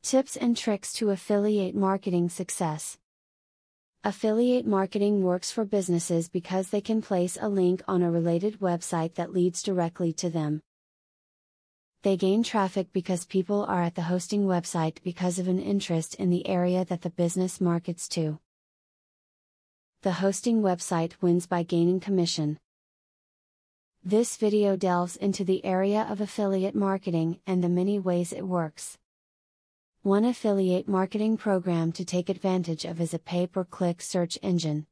Tips and tricks to affiliate marketing success. Affiliate marketing works for businesses because they can place a link on a related website that leads directly to them. They gain traffic because people are at the hosting website because of an interest in the area that the business markets to. The hosting website wins by gaining commission. This video delves into the area of affiliate marketing and the many ways it works. One affiliate marketing program to take advantage of is a pay-per-click search engine.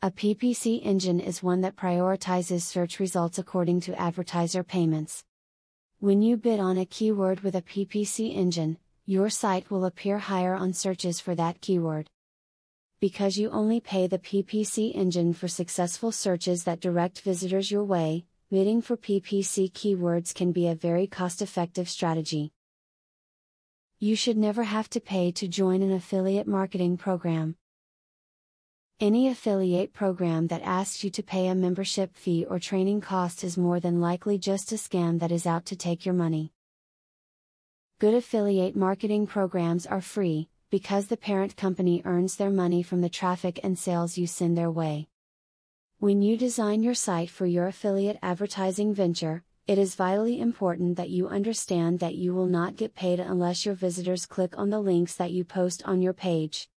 A PPC engine is one that prioritizes search results according to advertiser payments. When you bid on a keyword with a PPC engine, your site will appear higher on searches for that keyword. Because you only pay the PPC engine for successful searches that direct visitors your way, bidding for PPC keywords can be a very cost-effective strategy. You should never have to pay to join an affiliate marketing program. Any affiliate program that asks you to pay a membership fee or training cost is more than likely just a scam that is out to take your money. Good affiliate marketing programs are free, because the parent company earns their money from the traffic and sales you send their way. When you design your site for your affiliate advertising venture, it is vitally important that you understand that you will not get paid unless your visitors click on the links that you post on your page.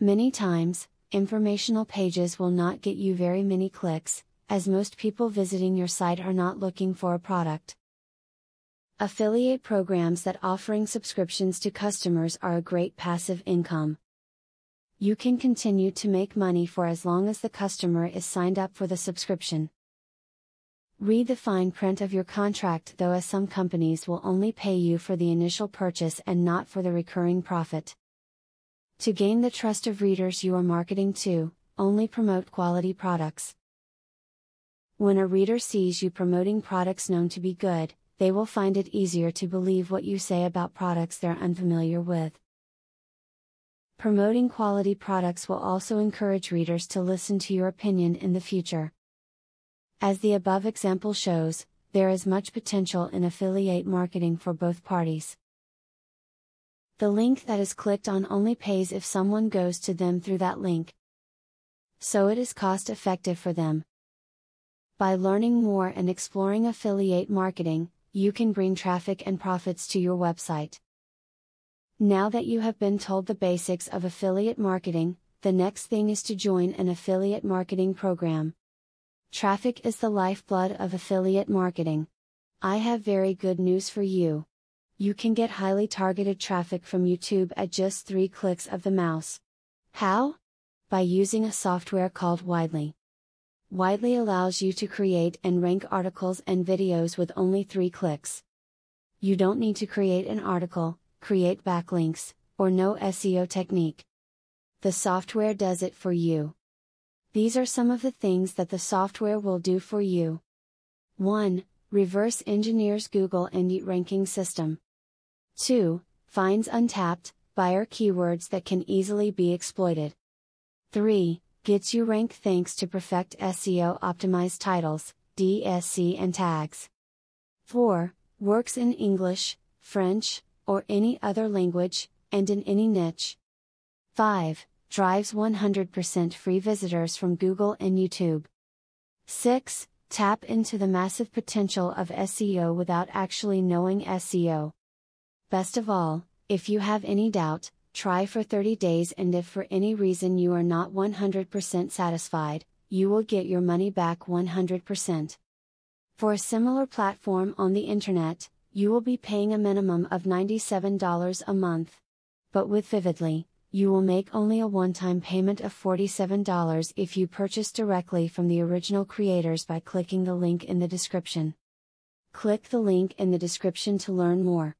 Many times, informational pages will not get you very many clicks, as most people visiting your site are not looking for a product. Affiliate programs that offering subscriptions to customers are a great passive income. You can continue to make money for as long as the customer is signed up for the subscription. Read the fine print of your contract though, as some companies will only pay you for the initial purchase and not for the recurring profit. To gain the trust of readers you are marketing to, only promote quality products. When a reader sees you promoting products known to be good, they will find it easier to believe what you say about products they're unfamiliar with. Promoting quality products will also encourage readers to listen to your opinion in the future. As the above example shows, there is much potential in affiliate marketing for both parties. The link that is clicked on only pays if someone goes to them through that link. So it is cost effective for them. By learning more and exploring affiliate marketing, you can bring traffic and profits to your website. Now that you have been told the basics of affiliate marketing, the next thing is to join an affiliate marketing program. Traffic is the lifeblood of affiliate marketing. I have very good news for you. You can get highly targeted traffic from YouTube at just 3 clicks of the mouse. How? By using a software called Widely. Widely allows you to create and rank articles and videos with only 3 clicks. You don't need to create an article, create backlinks, or know SEO technique. The software does it for you. These are some of the things that the software will do for you. 1. Reverse engineers Google Indie ranking system. 2. Finds untapped, buyer keywords that can easily be exploited. 3. Gets you ranked thanks to Perfect SEO optimized titles, DSC and tags. 4. Works in English, French, or any other language, and in any niche. 5. Drives 100% free visitors from Google and YouTube. 6. Tap into the massive potential of SEO without actually knowing SEO. Best of all, if you have any doubt, try for 30 days, and if for any reason you are not 100% satisfied, you will get your money back 100%. For a similar platform on the internet, you will be paying a minimum of $97 a month. But with Vividly, you will make only a one-time payment of $47 if you purchase directly from the original creators by clicking the link in the description. Click the link in the description to learn more.